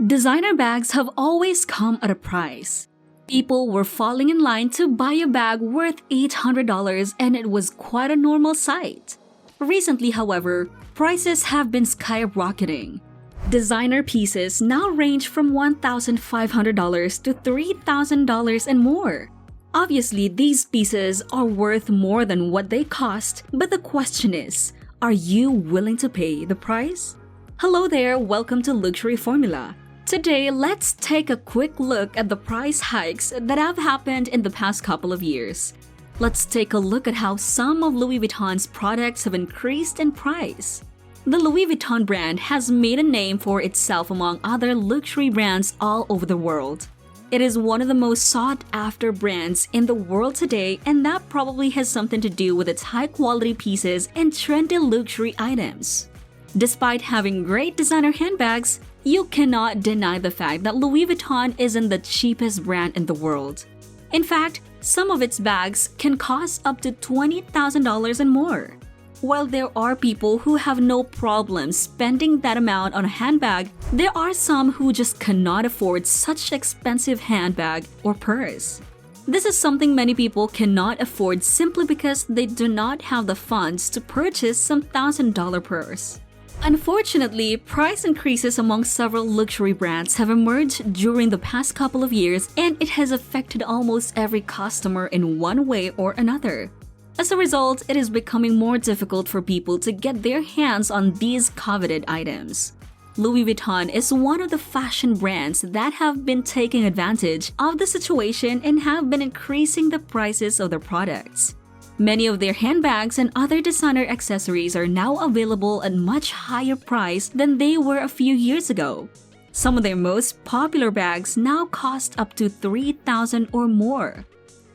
Designer bags have always come at a price. People were falling in line to buy a bag worth $800, and it was quite a normal sight. Recently, however, prices have been skyrocketing. Designer pieces now range from $1,500 to $3,000 and more. Obviously, these pieces are worth more than what they cost, but the question is, are you willing to pay the price? Hello there, welcome to Luxury Formula. Today, let's take a quick look at the price hikes that have happened in the past couple of years. Let's take a look at how some of Louis Vuitton's products have increased in price. The Louis Vuitton brand has made a name for itself among other luxury brands all over the world. It is one of the most sought-after brands in the world today, and that probably has something to do with its high-quality pieces and trendy luxury items. Despite having great designer handbags, you cannot deny the fact that Louis Vuitton isn't the cheapest brand in the world. In fact, some of its bags can cost up to $20,000 and more. While there are people who have no problem spending that amount on a handbag, there are some who just cannot afford such expensive handbag or purse. This is something many people cannot afford simply because they do not have the funds to purchase some $1,000 purse. Unfortunately, price increases among several luxury brands have emerged during the past couple of years, and it has affected almost every customer in one way or another. As a result, it is becoming more difficult for people to get their hands on these coveted items. Louis Vuitton is one of the fashion brands that have been taking advantage of the situation and have been increasing the prices of their products. Many of their handbags and other designer accessories are now available at much higher price than they were a few years ago. Some of their most popular bags now cost up to $3,000 or more.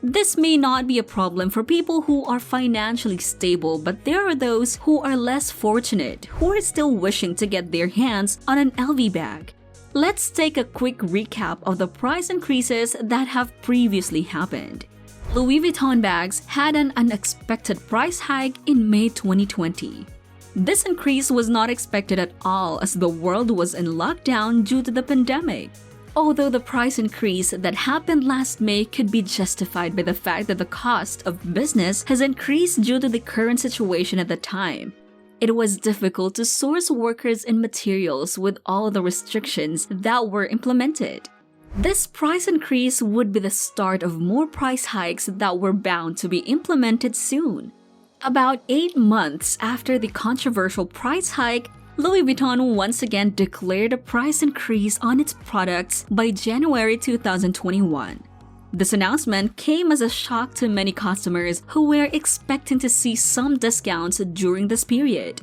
This may not be a problem for people who are financially stable, but there are those who are less fortunate who are still wishing to get their hands on an LV bag. Let's take a quick recap of the price increases that have previously happened. Louis Vuitton bags had an unexpected price hike in May 2020. This increase was not expected at all as the world was in lockdown due to the pandemic. Although the price increase that happened last May could be justified by the fact that the cost of business has increased due to the current situation at the time, it was difficult to source workers and materials with all the restrictions that were implemented. This price increase would be the start of more price hikes that were bound to be implemented soon. About 8 months after the controversial price hike, Louis Vuitton once again declared a price increase on its products by January 2021. This announcement came as a shock to many customers who were expecting to see some discounts during this period.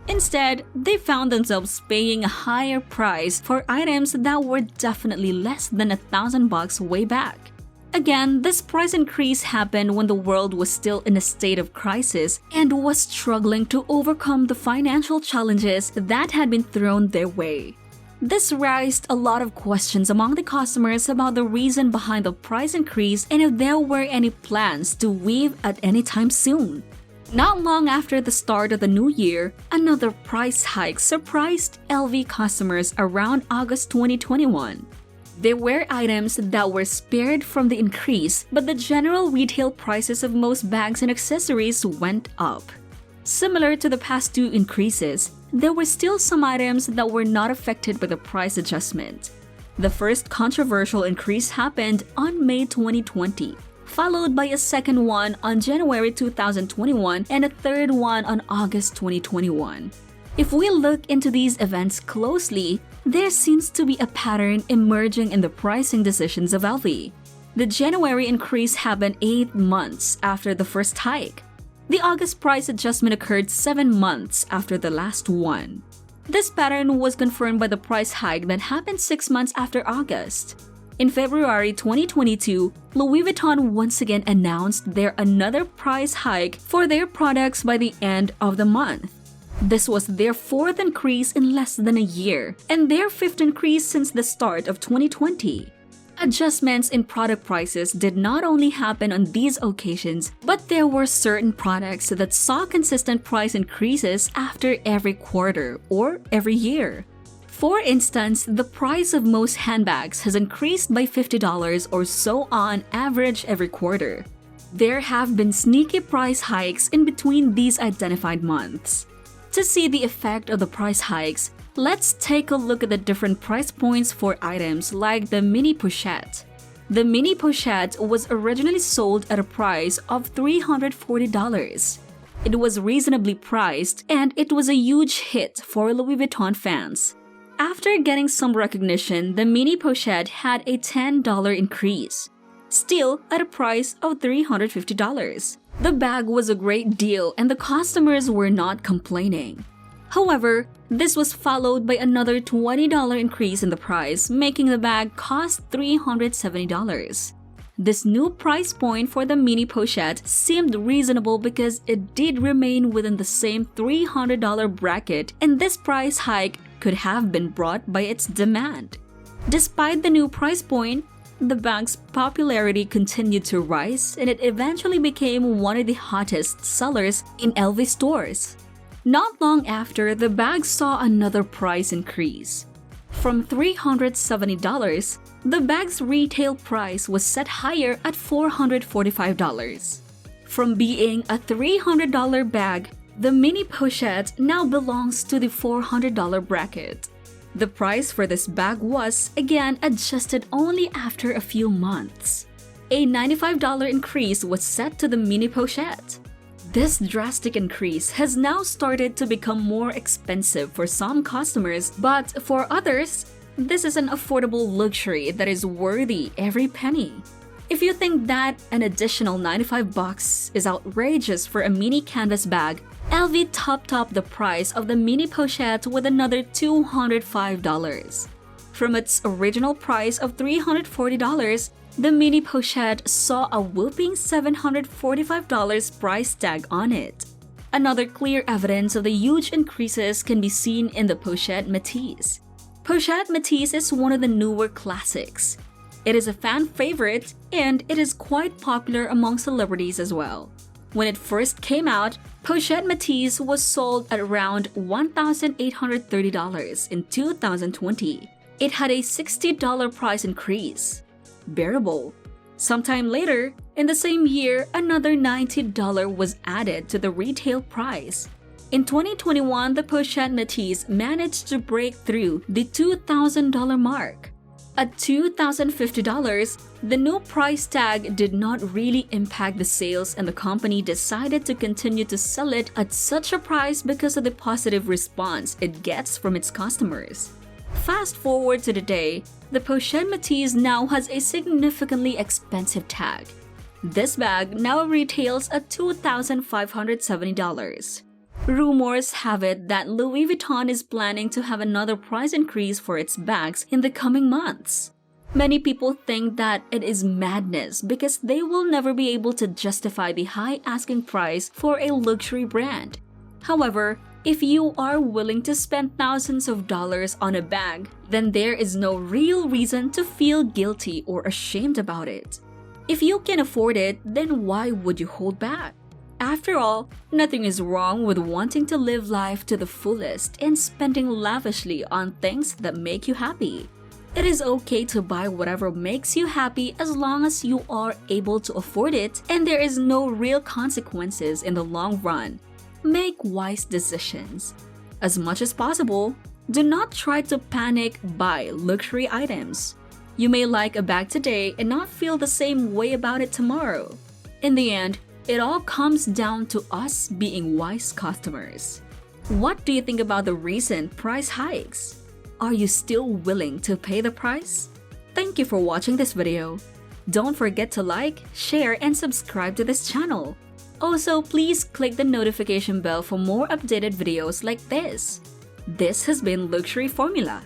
Instead, they found themselves paying a higher price for items that were definitely less than $1,000 way back. Again, this price increase happened when the world was still in a state of crisis and was struggling to overcome the financial challenges that had been thrown their way. This raised a lot of questions among the customers about the reason behind the price increase and if there were any plans to leave at any time soon. Not long after the start of the new year, another price hike surprised LV customers around August 2021. There were items that were spared from the increase, but the general retail prices of most bags and accessories went up. Similar to the past two increases, there were still some items that were not affected by the price adjustment. The first controversial increase happened on May 2020. Followed by a second one on January 2021 and a third one on August 2021. If we look into these events closely, there seems to be a pattern emerging in the pricing decisions of LV. The January increase happened 8 months after the first hike. The August price adjustment occurred 7 months after the last one. This pattern was confirmed by the price hike that happened 6 months after August. In February 2022, Louis Vuitton once again announced another price hike for their products by the end of the month. This was their fourth increase in less than a year, and their fifth increase since the start of 2020. Adjustments in product prices did not only happen on these occasions, but there were certain products that saw consistent price increases after every quarter or every year. For instance, the price of most handbags has increased by $50 or so on average every quarter. There have been sneaky price hikes in between these identified months. To see the effect of the price hikes, let's take a look at the different price points for items like the mini pochette. The mini pochette was originally sold at a price of $340. It was reasonably priced and it was a huge hit for Louis Vuitton fans. After getting some recognition, the mini pochette had a $10 increase, still at a price of $350. The bag was a great deal and the customers were not complaining. However, this was followed by another $20 increase in the price, making the bag cost $370. This new price point for the mini pochette seemed reasonable because it did remain within the same $300 bracket, and this price hike could have been brought by its demand. Despite the new price point, the bag's popularity continued to rise and it eventually became one of the hottest sellers in LV stores. Not long after, the bag saw another price increase. From $370, the bag's retail price was set higher at $445. From being a $300 bag, the mini pochette now belongs to the $400 bracket. The price for this bag was, again, adjusted only after a few months. A $95 increase was set to the mini pochette. This drastic increase has now started to become more expensive for some customers, but for others, this is an affordable luxury that is worthy every penny. If you think that an additional $95 is outrageous for a mini canvas bag, LV topped up the price of the mini pochette with another $205. From its original price of $340, the mini pochette saw a whopping $745 price tag on it. Another clear evidence of the huge increases can be seen in the pochette métisse. Pochette métisse is one of the newer classics. It is a fan favorite and it is quite popular among celebrities as well. When it first came out, pochette métisse was sold at around $1,830 in 2020. It had a $60 price increase. Bearable. Sometime later, in the same year, another $90 was added to the retail price. In 2021, the pochette métisse managed to break through the $2,000 mark. At $2,050, the new price tag did not really impact the sales and the company decided to continue to sell it at such a price because of the positive response it gets from its customers. Fast forward to today, the pochette métisse now has a significantly expensive tag. This bag now retails at $2,570. Rumors have it that Louis Vuitton is planning to have another price increase for its bags in the coming months. Many people think that it is madness because they will never be able to justify the high asking price for a luxury brand. However, if you are willing to spend thousands of dollars on a bag, then there is no real reason to feel guilty or ashamed about it. If you can afford it, then why would you hold back? After all, nothing is wrong with wanting to live life to the fullest and spending lavishly on things that make you happy. It is okay to buy whatever makes you happy as long as you are able to afford it and there is no real consequences in the long run. Make wise decisions. As much as possible, do not try to panic buy luxury items. You may like a bag today and not feel the same way about it tomorrow. In the end, it all comes down to us being wise customers. What do you think about the recent price hikes? Are you still willing to pay the price? Thank you for watching this video. Don't forget to like, share, and subscribe to this channel. Also, please click the notification bell for more updated videos like this. This has been Luxury Formula.